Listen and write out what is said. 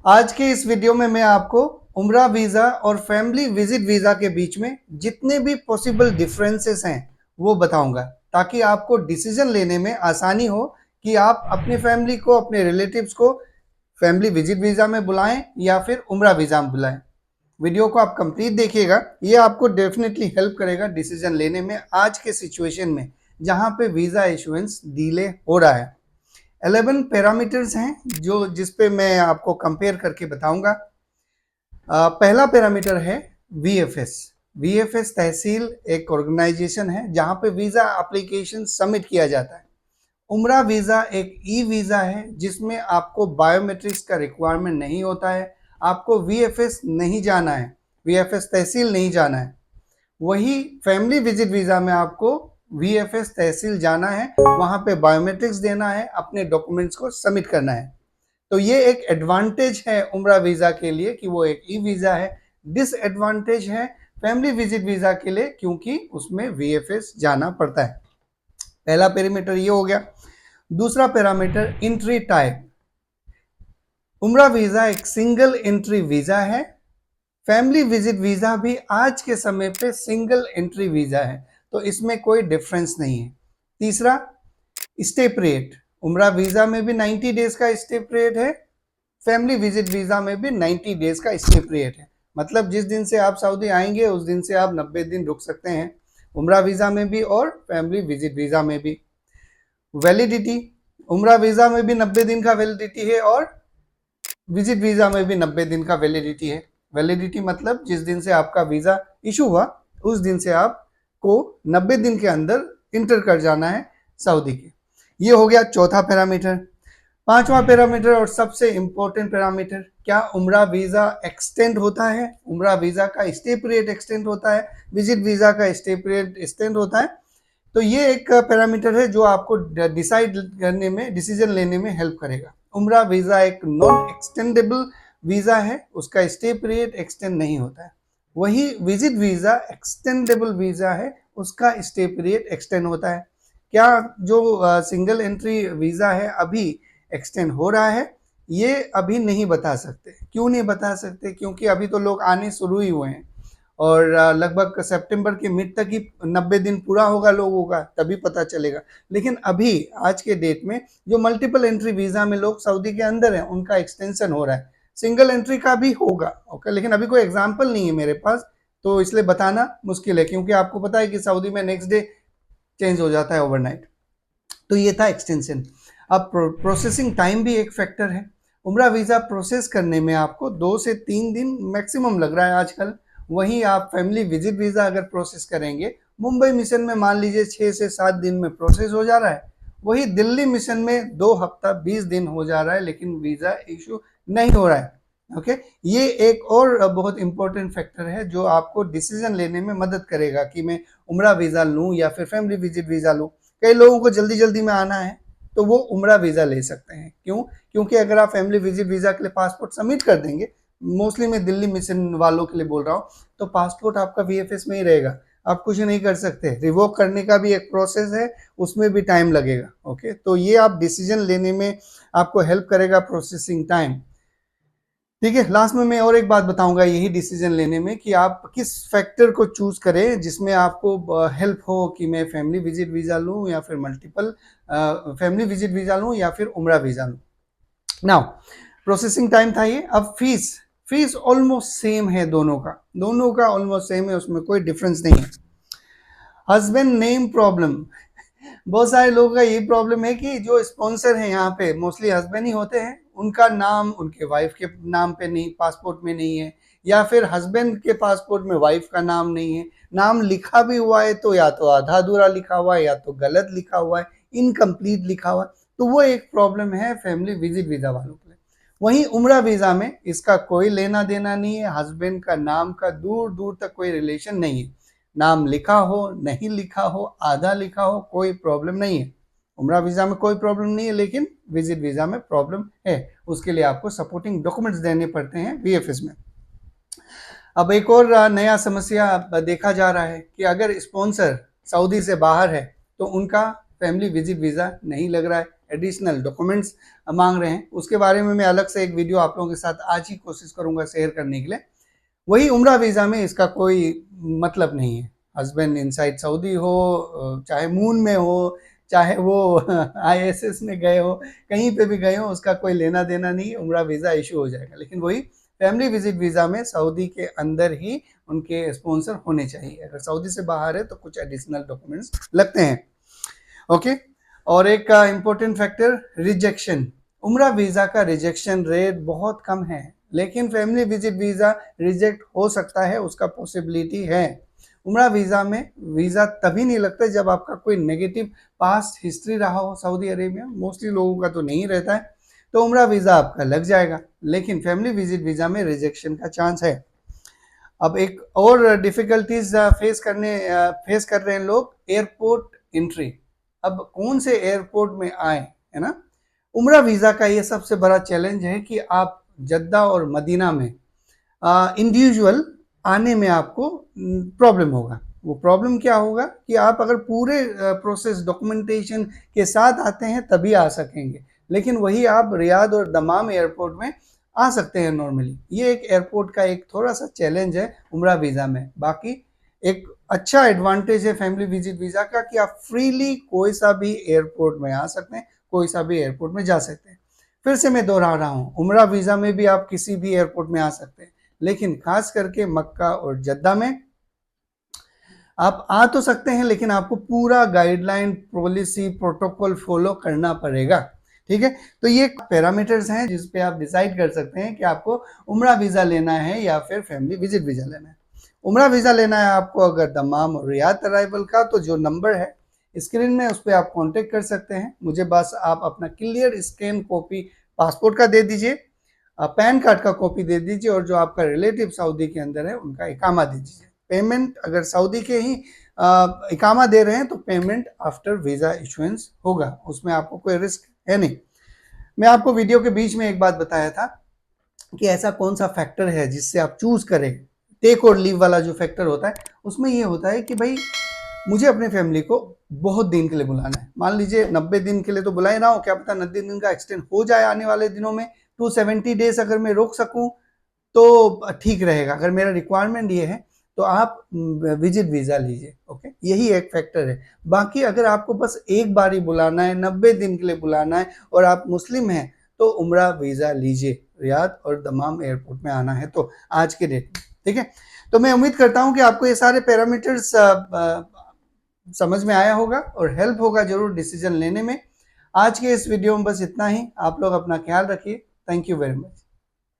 आज के इस वीडियो में मैं आपको उम्रा वीज़ा और फैमिली विजिट वीज़ा के बीच में जितने भी पॉसिबल डिफरेंसेस हैं वो बताऊंगा, ताकि आपको डिसीजन लेने में आसानी हो कि आप अपनी फैमिली को, अपने रिलेटिव्स को फैमिली विजिट वीज़ा में बुलाएं या फिर उम्रा वीज़ा में बुलाएं। वीडियो को आप कंप्लीट देखिएगा, ये आपको डेफिनेटली हेल्प करेगा डिसीजन लेने में आज के सिचुएशन में जहां पे वीज़ा इशुएंस डिले हो रहा है। 11 पैरामीटर्स हैं जो जिस पे मैं आपको कंपेयर करके बताऊंगा। पहला पैरामीटर है वीएफएस। वीएफएस तहसील एक ऑर्गेनाइजेशन है जहां पे वीज़ा एप्लीकेशन सबमिट किया जाता है। उम्रा वीज़ा एक ई वीज़ा है जिसमें आपको बायोमेट्रिक्स का रिक्वायरमेंट नहीं होता है, आपको वीएफएस नहीं जाना है, वीएफएस तहसील नहीं जाना है। वही फैमिली विजिट वीज़ा में आपको वीएफएस तहसील जाना है, वहां पे बायोमेट्रिक्स देना है, अपने डॉक्यूमेंट्स को सबमिट करना है। तो ये एक एडवांटेज है उम्रा वीज़ा के लिए कि वो एक ई वीज़ा है। डिसएडवांटेज है फैमिली विजिट वीज़ा के लिए क्योंकि उसमें वीएफएस जाना पड़ता है। पहला पैरामीटर ये हो गया। दूसरा पैरामीटर एंट्री टाइप। उम्रा वीज़ा एक सिंगल एंट्री वीज़ा है। फैमिली विजिट वीज़ा भी आज के समय पे सिंगल एंट्री वीज़ा है, तो इसमें कोई डिफरेंस नहीं है। तीसरा, स्टे पीरियड। उम्रा वीज़ा में भी 90 डेज का स्टे पीरियड है, फैमिली विजिट वीज़ा में भी 90 डेज का स्टे पीरियड है। मतलब जिस दिन से आप सऊदी आएंगे उस दिन से आप 90 दिन रुक सकते हैं, उम्रा वीज़ा में भी और फैमिली विजिट वीज़ा में भी। वैलिडिटी, उम्रा वीज़ा में भी 90 दिन का वैलिडिटी है और विजिट वीज़ा में भी 90 दिन का वैलिडिटी है। वैलिडिटी मतलब जिस दिन से आपका वीज़ा इशू हुआ उस दिन से आपको 90 दिन के अंदर इंटर कर जाना है सऊदी के। ये हो गया चौथा पैरामीटर। पांचवा पैरामीटर और सबसे इंपॉर्टेंट पैरामीटर, क्या उम्रा वीज़ा एक्सटेंड होता है? उम्रा वीज़ा का स्टे पीरियड एक्सटेंड होता है, विजिट वीज़ा का स्टे पीरियड एक्सटेंड होता है? तो ये एक पैरामीटर है जो आपको डिसाइड करने में, डिसीजन लेने में हेल्प करेगा। उम्रा वीज़ा एक नॉन एक्सटेंडेबल वीज़ा है, उसका स्टे पीरियड एक्सटेंड नहीं होता है। वही विजिट वीज़ा एक्सटेंडेबल वीज़ा है, उसका स्टे पीरियड एक्सटेंड होता है। क्या जो सिंगल एंट्री वीज़ा है अभी एक्सटेंड हो रहा है? ये अभी नहीं बता सकते। क्यों नहीं बता सकते? क्योंकि अभी तो लोग आने शुरू ही हुए हैं और लगभग सितंबर के मिड तक ही 90 दिन पूरा होगा लोगों का, तभी पता चलेगा। लेकिन अभी आज के डेट में जो मल्टीपल एंट्री वीज़ा में लोग सऊदी के अंदर हैं उनका एक्सटेंशन हो रहा है। सिंगल एंट्री का भी होगा, ओके, लेकिन अभी कोई एग्जाम्पल नहीं है मेरे पास, तो इसलिए बताना मुश्किल है क्योंकि आपको पता है कि सऊदी में नेक्स्ट डे चेंज हो जाता है ओवरनाइट। तो ये था एक्सटेंशन। अब प्रोसेसिंग टाइम भी एक फैक्टर है। उम्रा वीज़ा प्रोसेस करने में आपको 2 से 3 दिन मैक्सिमम लग रहा है आजकल। वहीं आप फैमिली विजिट वीज़ा अगर प्रोसेस करेंगे, मुंबई मिशन में मान लीजिए 6 से 7 दिन में प्रोसेस हो जा रहा है, वही दिल्ली मिशन में 2 हफ्ता 20 दिन हो जा रहा है, लेकिन वीज़ा इशू नहीं हो रहा है। ओके, ये एक और बहुत इंपॉर्टेंट फैक्टर है जो आपको डिसीजन लेने में मदद करेगा कि मैं उम्रा वीज़ा लूँ या फिर फैमिली विजिट वीज़ा लूँ। कई लोगों को जल्दी जल्दी में आना है तो वो उम्रा वीज़ा ले सकते हैं। क्यों? क्योंकि अगर आप फैमिली विजिट वीज़ा के लिए पासपोर्ट सबमिट कर देंगे, मोस्टली मैं दिल्ली मिशन वालों के लिए बोल रहा हूँ, तो पासपोर्ट आपका वीएफएस में ही रहेगा, आप कुछ नहीं कर सकते। रिवोक करने का भी एक प्रोसेस है, उसमें भी टाइम लगेगा। ओके, तो ये आप डिसीजन लेने में आपको हेल्प करेगा प्रोसेसिंग टाइम। ठीक है, लास्ट में मैं और एक बात बताऊंगा यही डिसीजन लेने में कि आप किस फैक्टर को चूज करें जिसमें आपको हेल्प हो कि मैं फैमिली विजिट वीज़ा लूं या फिर मल्टीपल फैमिली विजिट वीज़ा लूं या फिर उम्रा वीज़ा लूं। नाउ, प्रोसेसिंग टाइम था ये। अब फीस, फीस ऑलमोस्ट सेम है, दोनों का ऑलमोस्ट सेम है, उसमें कोई डिफरेंस नहीं है। हस्बैंड नेम प्रॉब्लम, बहुत सारे लोगों का ये प्रॉब्लम है कि जो स्पॉन्सर है यहाँ पे मोस्टली हस्बैंड ही होते हैं, उनका नाम उनके वाइफ के नाम पे नहीं, पासपोर्ट में नहीं है, या फिर हस्बैंड के पासपोर्ट में वाइफ का नाम नहीं है। नाम लिखा भी हुआ है तो या तो आधा अधूरा लिखा हुआ है या तो गलत लिखा हुआ है, इनकम्प्लीट लिखा हुआ है। तो वो एक प्रॉब्लम है फैमिली विजिट वीज़ा वालों के लिए। वहीं उम्रा वीज़ा में इसका कोई लेना देना नहीं है, हस्बैंड का नाम का दूर दूर तक कोई रिलेशन नहीं है। नाम लिखा हो, नहीं लिखा हो, आधा लिखा हो, कोई प्रॉब्लम नहीं है। उम्रा वीज़ा में कोई प्रॉब्लम नहीं है, लेकिन विजिट वीज़ा में प्रॉब्लम है। उसके लिए आपको सपोर्टिंग डॉक्यूमेंट्स देने पड़ते हैं वीएफएस में। अब एक और नया समस्या देखा जा रहा है कि अगर स्पॉन्सर सऊदी से बाहर है तो उनका फैमिली विजिट वीज़ा नहीं लग रहा है, एडिशनल डॉक्यूमेंट्स मांग रहे हैं, उसके बारे में मैं अलग से एक वीडियो आप लोगों के साथ आज ही कोशिश करूंगा शेयर करने के लिए। वही उम्रा वीज़ा में इसका कोई मतलब नहीं है। हस्बैंड इनसाइड सऊदी हो, चाहे मून में हो, चाहे वो आईएसएस में गए हो, कहीं पे भी गए हो, उसका कोई लेना देना नहीं, उम्रा वीज़ा इशू हो जाएगा। लेकिन वही फैमिली विजिट वीज़ा में सऊदी के अंदर ही उनके स्पॉन्सर होने चाहिए। अगर सऊदी से बाहर है तो कुछ एडिशनल डॉक्यूमेंट्स लगते हैं। ओके, और एक इम्पोर्टेंट फैक्टर रिजेक्शन। उम्रा वीज़ा का रिजेक्शन रेट बहुत कम है, लेकिन फैमिली विजिट वीज़ा रिजेक्ट हो सकता है, उसका पॉसिबिलिटी है। उम्रा वीज़ा में वीज़ा तभी नहीं लगता जब आपका कोई नेगेटिव पास्ट हिस्ट्री रहा हो सऊदी अरेबिया, मोस्टली लोगों का तो नहीं रहता है, तो उम्रा वीज़ा आपका लग जाएगा। लेकिन फैमिली विजिट वीज़ा में रिजेक्शन का चांस है। अब एक और डिफिकल्टीज फेस कर रहे हैं लोग, एयरपोर्ट एंट्री। अब कौन से एयरपोर्ट में आए, है ना। उम्रा वीज़ा का ये सबसे बड़ा चैलेंज है कि आप जद्दा और मदीना में इंडिविजुअल आने में आपको प्रॉब्लम होगा। वो प्रॉब्लम क्या होगा कि आप अगर पूरे प्रोसेस डॉक्यूमेंटेशन के साथ आते हैं तभी आ सकेंगे, लेकिन वही आप रियाद और दमाम एयरपोर्ट में आ सकते हैं नॉर्मली। ये एक एयरपोर्ट का एक थोड़ा सा चैलेंज है उम्रा वीज़ा में। बाकी एक अच्छा एडवांटेज है फैमिली विजिट वीज़ा का कि आप फ्रीली कोई सा भी एयरपोर्ट में आ सकते हैं, कोई सा भी एयरपोर्ट में जा सकते हैं। फिर से मैं दोहरा रहा हूँ, उम्रा वीज़ा में भी आप किसी भी एयरपोर्ट में आ सकते हैं, लेकिन खास करके मक्का और जद्दा में आप आ तो सकते हैं, लेकिन आपको पूरा गाइडलाइन, पॉलिसी, प्रोटोकॉल फॉलो करना पड़ेगा। ठीक है, तो ये पैरामीटर्स हैं जिस पे आप डिसाइड कर सकते हैं कि आपको उम्रा वीज़ा लेना है या फिर फैमिली विजिट वीज़ा लेना है। उम्रा वीज़ा लेना है आपको अगर दमाम और रियाद अराइवल का, तो जो नंबर है स्क्रीन में उस पर आप कांटेक्ट कर सकते हैं। मुझे बस आप अपना क्लियर स्कैन कॉपी पासपोर्ट का दे दीजिए, पैन कार्ड का कॉपी दे दीजिए, और जो आपका रिलेटिव सऊदी के अंदर है उनका इकामा दे दीजिए। पेमेंट अगर सऊदी के ही इकामा दे रहे हैं तो पेमेंट आफ्टर वीज़ा इशुएंस होगा, उसमें आपको कोई रिस्क है नहीं। मैं आपको वीडियो के बीच में एक बात बताया था कि ऐसा कौन सा फैक्टर है जिससे आप चूज करें। टेक और लीव वाला जो फैक्टर होता है, उसमें ये होता है कि भाई मुझे अपने फैमिली को बहुत दिन के लिए बुलाना है। मान लीजिए 90 दिन के लिए तो बुला ही रहा हूँ, क्या पता 90 दिन का एक्सटेंड हो जाए आने वाले दिनों में। 270 डेज अगर मैं रोक सकूं तो ठीक रहेगा। अगर मेरा रिक्वायरमेंट ये है तो आप विजिट वीज़ा लीजिए। ओके, यही एक फैक्टर है। बाकी अगर आपको बस एक बार ही बुलाना है, 90 दिन के लिए बुलाना है और आप मुस्लिम हैं, तो उम्रा वीज़ा लीजिए। रियाद और दमाम एयरपोर्ट में आना है तो आज के डेट में। ठीक है, तो मैं उम्मीद करता हूं कि आपको ये सारे पैरामीटर्स समझ में आया होगा और हेल्प होगा जरूर डिसीजन लेने में। आज के इस वीडियो में बस इतना ही। आप लोग अपना ख्याल रखिए। Thank you very much.